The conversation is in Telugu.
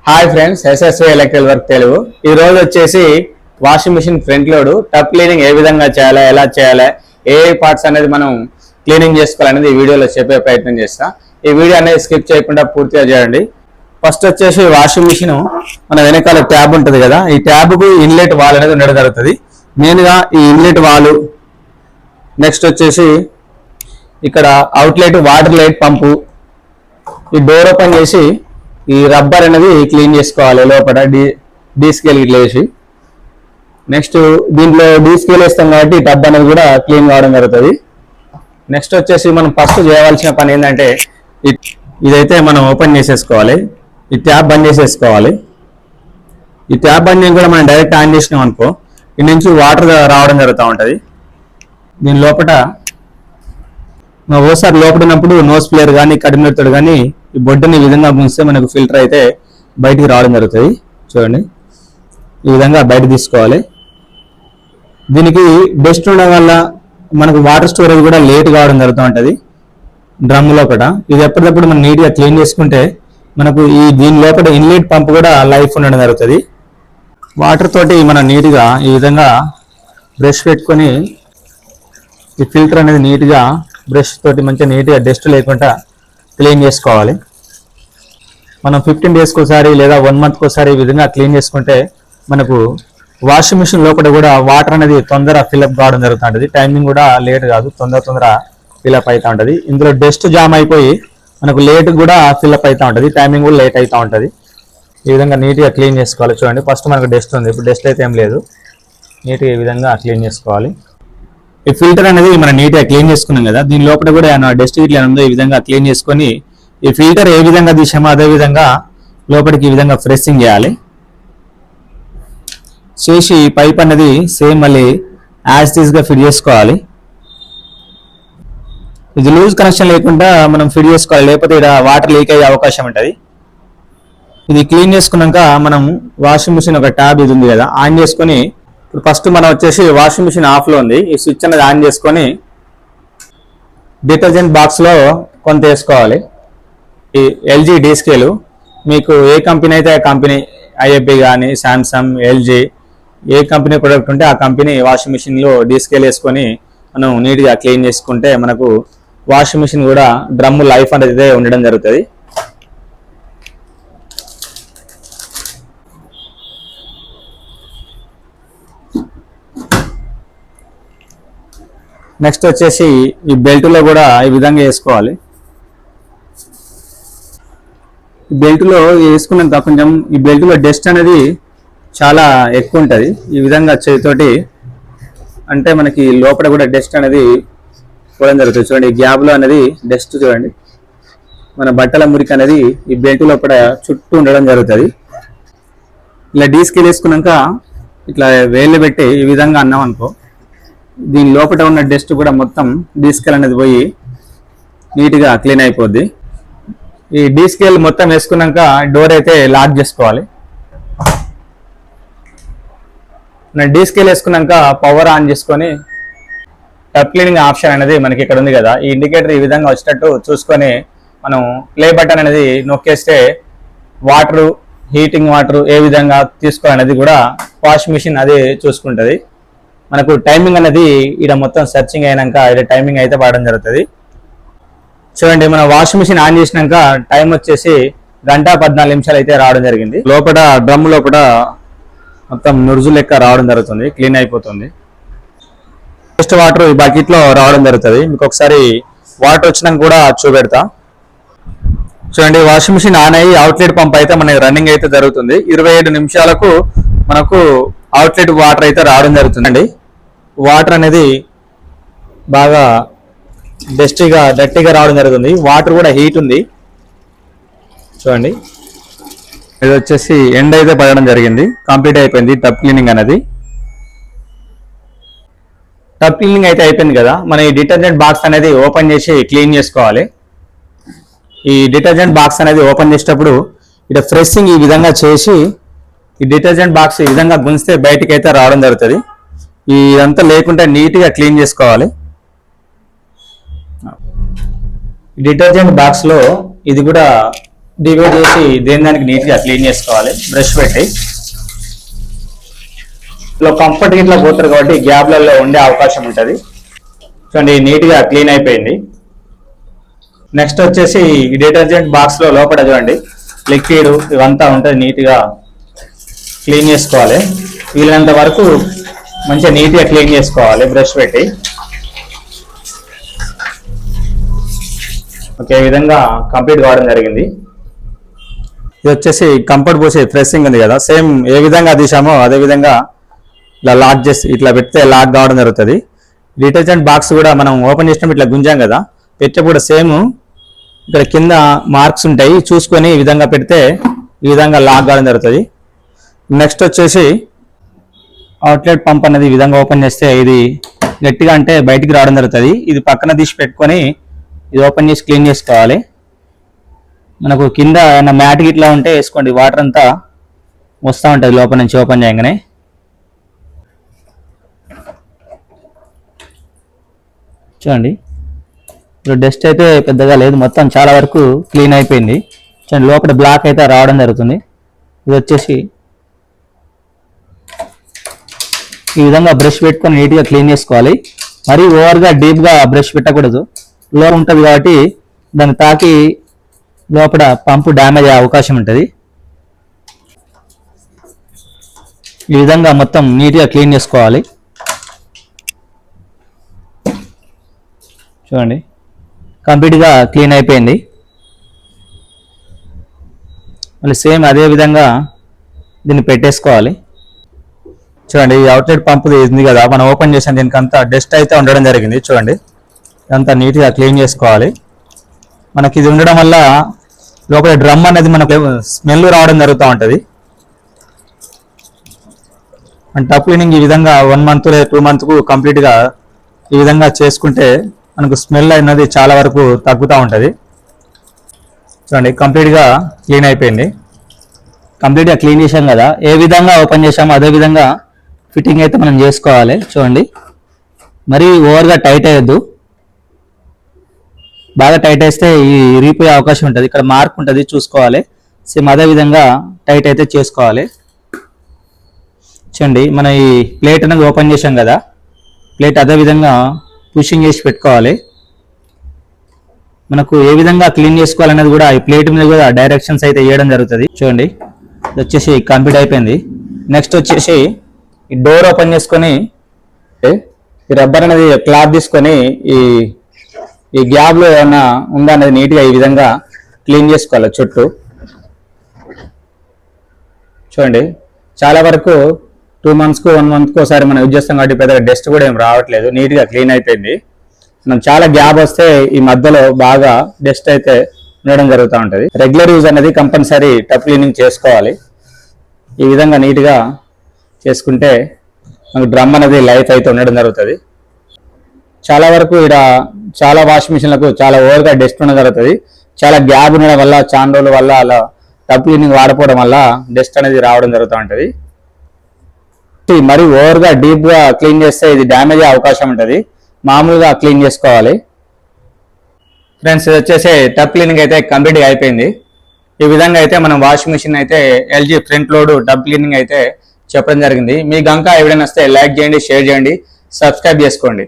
Hi friends, SSV electrical work Telugu. ఈ రోజు వచ్చేసి washing machine front load tub cleaning ఏ విధంగా చేయాలి, ఎలా చేయాలి, ఏ పార్ట్స్ అనేది మనం క్లీనింగ్ చేసుకోవాలనేది ఈ వీడియోలో చెప్పే ప్రయత్నం చేస్తా. ఈ వీడియో అనేది స్కిప్ చేయకుండా పూర్తిగా చేయండి. ఫస్ట్ వచ్చేసి వాషింగ్ మిషన్ మన వెనకాల ట్యాబ్ ఉంటుంది కదా, ఈ ట్యాబ్ కు ఇన్లెట్ వాల్ అనేది ఉండడం జరుగుతుంది. మెయిన్ గా ఈ ఇన్లెట్ వాల్, నెక్స్ట్ వచ్చేసి ఇక్కడ అవుట్లెట్ వాటర్ లైట్ పంపు, ఈ డోర్ ఓపెన్ చేసి ఈ రబ్బర్ అనేది క్లీన్ చేసుకోవాలి లోపల డీ స్కేల్ ఇట్లా వేసి. నెక్స్ట్ దీంట్లో డీ స్కేల్ వేస్తాం కాబట్టి టబ్ అనేది కూడా క్లీన్ కావడం జరుగుతుంది. నెక్స్ట్ వచ్చేసి మనం ఫస్ట్ చేయవలసిన పని ఏంటంటే ఇదైతే మనం ఓపెన్ చేసేసుకోవాలి, ఈ ట్యాబ్ బంద్ చేసేసుకోవాలి. ఈ ట్యాబ్ బంద్ కూడా మనం డైరెక్ట్ ఆన్ చేసినాం అనుకో, ఈ నుంచి వాటర్ రావడం జరుగుతూ ఉంటుంది. దీని లోపల ఓసారి లోపల ఉన్నప్పుడు నోస్ ప్లేయర్ కానీ కడిమెత్తడు కానీ ఈ బొడ్డుని ఈ విధంగా ముంచితే మనకు ఫిల్టర్ అయితే బయటికి రావడం జరుగుతుంది. చూడండి, ఈ విధంగా బయట తీసుకోవాలి. దీనికి డస్ట్ ఉండడం వల్ల మనకు వాటర్ స్టోరేజ్ కూడా లేట్ కావడం జరుగుతూ ఉంటుంది డ్రమ్ లోపల. ఇది ఎప్పటికప్పుడు మనం నీట్గా క్లీన్ చేసుకుంటే మనకు దీని లోపల ఇన్లెట్ పంప్ కూడా లైఫ్ ఉండడం జరుగుతుంది. వాటర్ తోటి మనం నీట్గా ఈ విధంగా బ్రష్ పెట్టుకొని ఈ ఫిల్టర్ అనేది నీట్గా బ్రష్ తోటి మంచిగా నీట్గా డస్ట్ లేకుండా క్లీన్ చేసుకోవాలి. మనం 15 డేస్కి ఒకసారి లేదా 1 మంత్కి ఒకసారి ఈ విధంగా క్లీన్ చేసుకుంటే మనకు వాషింగ్ మిషన్ లోపల కూడా వాటర్ అనేది తొందర ఫిల్అప్ కావడం జరుగుతుంటుంది. టైమింగ్ కూడా లేట్ కాదు, తొందర ఫిల్అప్ అవుతూ ఉంటుంది. ఇందులో డస్ట్ జామ్ అయిపోయి మనకు లేట్ కూడా ఫిల్అప్ అవుతూ ఉంటుంది, టైమింగ్ కూడా లేట్ అవుతూ ఉంటుంది. ఈ విధంగా నీట్గా క్లీన్ చేసుకోవాలి. చూడండి, ఫస్ట్ మనకు డస్ట్ ఉంది, ఇప్పుడు డస్ట్ అయితే ఏం లేదు. నీట్గా ఈ విధంగా క్లీన్ చేసుకోవాలి. ఈ ఫిల్టర్ అనేది మనం నీట్గా క్లీన్ చేసుకున్నాం కదా, దీని లోపల కూడా డస్ట్ ఇట్లా ఉందో ఈ విధంగా క్లీన్ చేసుకొని ఈ ఫిల్టర్ ఏ విధంగా తీసామో అదే విధంగా లోపలికి ఈ విధంగా ప్రెస్సింగ్ చేయాలి. చేసి పైప్ అనేది సేమ్ మళ్ళీ యాజ్ గా ఫిట్ చేసుకోవాలి. ఇది లూజ్ కనెక్షన్ లేకుండా మనం ఫిట్ చేసుకోవాలి, లేకపోతే ఇక్కడ వాటర్ లీక్ అయ్యే అవకాశం ఉంటుంది. ఇది క్లీన్ చేసుకున్నాక మనం వాషింగ్ మిషన్ ఒక ట్యాబ్ ఇది ఉంది కదా ఆన్ చేసుకొని, ఇప్పుడు ఫస్ట్ మనం వచ్చేసి వాషింగ్ మిషన్ ఆఫ్లో ఉంది, ఈ స్విచ్ అనేది ఆన్ చేసుకొని డిటర్జెంట్ బాక్స్లో కొంత వేసుకోవాలి. ఈ ఎల్జీ డీ స్కేలు మీకు ఏ కంపెనీ అయితే ఆ కంపెనీ, ఐఎఫ్బి కానీ శాంసంగ్, ఎల్జీ, ఏ కంపెనీ ప్రొడక్ట్ ఉంటే ఆ కంపెనీ వాషింగ్ మిషన్లో డీ స్కేల్ వేసుకొని మనం నీట్గా క్లీన్ చేసుకుంటే మనకు వాషింగ్ మిషన్ కూడా డ్రమ్ లైఫ్ అనేది ఉండడం జరుగుతుంది. నెక్స్ట్ వచ్చేసి ఈ బెల్ట్లో కూడా ఈ విధంగా వేసుకోవాలి. ఈ బెల్ట్లో వేసుకున్నాక కొంచెం ఈ బెల్ట్లో డస్ట్ అనేది చాలా ఎక్కువ ఉంటుంది. ఈ విధంగా చేతితోటి అంటే మనకి లోపల కూడా డస్ట్ అనేది పోవడం జరుగుతుంది. చూడండి, ఈ గ్యాప్లో అనేది డస్ట్ చూడండి, మన బట్టల మురికి అనేది ఈ బెల్ట్ లోపల చుట్టూ ఉండడం జరుగుతుంది. ఇలా డీ స్కేల్ వేసుకున్నాక ఇట్లా వేళ్ళు పెట్టి ఈ విధంగా అన్నాం అనుకో, దీని లోపల ఉన్న డస్ట్ కూడా మొత్తం డీ స్కేల్ అనేది పోయి నీట్గా క్లీన్ అయిపోద్ది. ఈ డీ స్కేల్ మొత్తం వేసుకున్నాక డోర్ అయితే లాక్ చేసుకోవాలి. డీ స్కేల్ వేసుకున్నాక పవర్ ఆన్ చేసుకొని టబ్ క్లీనింగ్ ఆప్షన్ అనేది మనకి ఇక్కడ ఉంది కదా, ఈ ఇండికేటర్ ఈ విధంగా వచ్చేటట్టు చూసుకొని మనం ప్లే బటన్ అనేది నొక్కేస్తే వాటర్, హీటింగ్ వాటర్ ఏ విధంగా తీసుకోవాలనేది కూడా వాషింగ్ మిషన్ అది చూసుకుంటుంది. మనకు టైమింగ్ అనేది ఇక్కడ మొత్తం సెర్చింగ్ అయినాక ఇక్కడ టైమింగ్ అయితే పడడం జరుగుతుంది. చూడండి, మన వాషింగ్ మిషన్ ఆన్ చేసినాక టైం వచ్చేసి 1:14 అయితే రావడం జరిగింది. లోపల డ్రమ్ లోపల మొత్తం నురుజు లెక్క రావడం జరుగుతుంది, క్లీన్ అయిపోతుంది. నెక్స్ట్ వాటర్ ఈ బకెట్ లో రావడం జరుగుతుంది. మీకు ఒకసారి వాటర్ వచ్చినాక కూడా చూపెడతా. చూడండి, వాషింగ్ మిషన్ ఆన్ అయ్యి అవుట్లెట్ పంప్ అయితే మనకి రన్నింగ్ అయితే జరుగుతుంది. 27 నిమిషాలకు మనకు అవుట్లెట్ వాటర్ అయితే రావడం జరుగుతుందండి. వాటర్ అనేది బాగా డర్టీగా రావడం జరుగుతుంది. వాటర్ కూడా హీట్ ఉంది. చూడండి, ఇది వచ్చేసి ఎండ్ అయితే పడడం జరిగింది, కంప్లీట్ అయిపోయింది టబ్ క్లీనింగ్ అనేది. టబ్ క్లీనింగ్ అయితే అయిపోయింది కదా, మన ఈ డిటర్జెంట్ బాక్స్ అనేది ఓపెన్ చేసి క్లీన్ చేసుకోవాలి. ఈ డిటర్జెంట్ బాక్స్ అనేది ఓపెన్ చేసేటప్పుడు ఇక్కడ ప్రెస్సింగ్ ఈ విధంగా చేసి ఈ డిటర్జెంట్ బాక్స్ ఈ విధంగా గుంజితే బయటికి అయితే రావడం జరుగుతుంది. ఇదంతా లేకుండా నీట్గా క్లీన్ చేసుకోవాలి. డిటర్జెంట్ బాక్స్లో ఇది కూడా డివైడ్ చేసి దేని దానికి నీట్గా క్లీన్ చేసుకోవాలి బ్రష్ పెట్టి. ఇలా కంఫర్ట్ ఇట్లా పోతారు కాబట్టి గ్యాప్లలో ఉండే అవకాశం ఉంటుంది. చూడండి నీట్గా క్లీన్ అయిపోయింది. నెక్స్ట్ వచ్చేసి ఈ డిటర్జెంట్ బాక్స్లో లోపల చూడండి లిక్విడ్ ఇవంతా ఉంటుంది, నీట్గా క్లీన్ చేసుకోవాలి. వీలైనంత వరకు మంచిగా నీట్గా క్లీన్ చేసుకోవాలి బ్రష్ పెట్టి. ఓకే, ఈ విధంగా కంప్లీట్ కావడం జరిగింది. ఇది వచ్చేసి కంఫర్ట్ పోసే ప్రెస్సింగ్ ఉంది కదా, సేమ్ ఏ విధంగా తీసామో అదే విధంగా ఇలా లాక్ చేసి ఇట్లా పెడితే లాక్ కావడం జరుగుతుంది. డిటర్జెంట్ బాక్స్ కూడా మనం ఓపెన్ చేసినప్పుడు ఇట్లా గుంజాం కదా, పెట్టేప్పుడు సేమ్ ఇక్కడ కింద మార్క్స్ ఉంటాయి, చూసుకొని ఈ విధంగా పెడితే ఈ విధంగా లాక్ కావడం జరుగుతుంది. నెక్స్ట్ వచ్చేసి అవుట్లెట్ పంప్ అనేది ఈ విధంగా ఓపెన్ చేస్తే ఇది గట్టిగా అంటే బయటికి రావడం జరుగుతుంది. ఇది పక్కన తీసి పెట్టుకొని ఇది ఓపెన్ చేసి క్లీన్ చేసుకోవాలి. మనకు కింద ఏమైనా మ్యాట్ గిట్లా ఉంటే వేసుకోండి, వాటర్ అంతా వస్తూ ఉంటుంది లోపల నుంచి ఓపెన్ చేయగానే. చూడండి ఇప్పుడు డస్ట్ అయితే పెద్దగా లేదు, మొత్తం చాలా వరకు క్లీన్ అయిపోయింది. చూడండి లోపల బ్లాక్ అయితే రావడం జరుగుతుంది. ఇది వచ్చేసి ఈ విధంగా బ్రష్ పెట్టుకొని నీట్గా క్లీన్ చేసుకోవాలి. మరీ ఓవర్గా డీప్గా బ్రష్ పెట్టకూడదు, లో ఉంటుంది కాబట్టి దాన్ని తాకి లోపల పంపు డ్యామేజ్ అయ్యే అవకాశం ఉంటుంది. ఈ విధంగా మొత్తం నీట్గా క్లీన్ చేసుకోవాలి. చూడండి కంప్లీట్గా క్లీన్ అయిపోయింది. మళ్ళీ సేమ్ అదే విధంగా దీన్ని పెట్టేసుకోవాలి. చూడండి ఈ అవుట్లెట్ పంపు ఉంది కదా, మనం ఓపెన్ చేసాం, దీనికి అంతా డస్ట్ అయితే ఉండడం జరిగింది. చూడండి ఇదంతా నీట్గా క్లీన్ చేసుకోవాలి. మనకి ఇది ఉండడం వల్ల లోపల డ్రమ్ అనేది మనకు స్మెల్ రావడం జరుగుతూ ఉంటుంది. అండ్ టప్ క్లీనింగ్ ఈ విధంగా 1 month 2 months కంప్లీట్గా ఈ విధంగా చేసుకుంటే మనకు స్మెల్ అనేది చాలా వరకు తగ్గుతూ ఉంటుంది. చూడండి కంప్లీట్గా క్లీన్ అయిపోయింది. కంప్లీట్గా క్లీన్ చేసాం కదా, ఏ విధంగా ఓపెన్ చేసామో అదే విధంగా ఫిట్టింగ్ అయితే మనం చేసుకోవాలి. చూడండి మరీ ఓవర్గా టైట్ అయ్యొద్దు, బాగా టైట్ వేస్తే ఈ ఇరిగిపోయే అవకాశం ఉంటుంది. ఇక్కడ మార్క్ ఉంటుంది చూసుకోవాలి. సేమ్ అదే విధంగా టైట్ అయితే చేసుకోవాలి. చూడండి మన ఈ ప్లేట్ అనేది ఓపెన్ చేసాం కదా, ప్లేట్ అదే విధంగా పుషింగ్ చేసి పెట్టుకోవాలి. మనకు ఏ విధంగా క్లీన్ చేసుకోవాలనేది కూడా ఈ ప్లేట్ మీద కూడా డైరెక్షన్స్ అయితే ఇవ్వడం జరుగుతుంది. చూడండి ఇది వచ్చేసి కంప్లీట్ అయిపోయింది. నెక్స్ట్ వచ్చేసి ఈ డోర్ ఓపెన్ చేసుకొని ఈ రబ్బర్ అనేది క్లాత్ తీసుకొని ఈ గ్యాప్ లో ఏమన్నా ఉందా అనేది నీట్గా ఈ విధంగా క్లీన్ చేసుకోవాలి చుట్టూ. చూడండి చాలా వరకు 2 months 1 month ఒకసారి మనం యూజ్ చేస్తాం కాబట్టి పెద్దగా డస్ట్ కూడా ఏం రావట్లేదు, నీట్గా క్లీన్ అయిపోయింది. మనం చాలా గ్యాప్ వస్తే ఈ మధ్యలో బాగా డస్ట్ అయితే ఉండడం జరుగుతూ ఉంటుంది. రెగ్యులర్ యూజ్ అనేది కంపల్సరీ టప్ క్లీనింగ్ చేసుకోవాలి. ఈ విధంగా నీట్గా చేసుకుంటే మనకు డ్రమ్ అనేది లైఫ్ అయితే ఉండడం జరుగుతుంది. చాలా వరకు ఇక్కడ చాలా వాషింగ్ మిషన్లకు చాలా ఓవర్గా డస్ట్ ఉండడం జరుగుతుంది. చాలా గ్యాప్ ఉండడం వల్ల చాలా రోజుల వల్ల అలా టప్ క్లీనింగ్ వాడకపోవడం వల్ల డస్ట్ అనేది రావడం జరుగుతూ ఉంటుంది. మరి ఓవర్గా డీప్గా క్లీన్ చేస్తే ఇది డ్యామేజ్ అయ్యే అవకాశం ఉంటుంది. మామూలుగా క్లీన్ చేసుకోవాలి. ఫ్రెండ్స్ ఇది వచ్చేసి టప్ క్లీనింగ్ అయితే కంప్లీట్గా అయిపోయింది. ఈ విధంగా అయితే మనం వాషింగ్ మిషన్ అయితే ఎల్జీ ఫ్రంట్ లోడ్ టప్ క్లీనింగ్ అయితే చెప్పడం జరిగింది. మీ గంక ఎవిడెన్స్ వస్తే లైక్ చేయండి, షేర్ చేయండి, సబ్స్క్రైబ్ చేసుకోండి.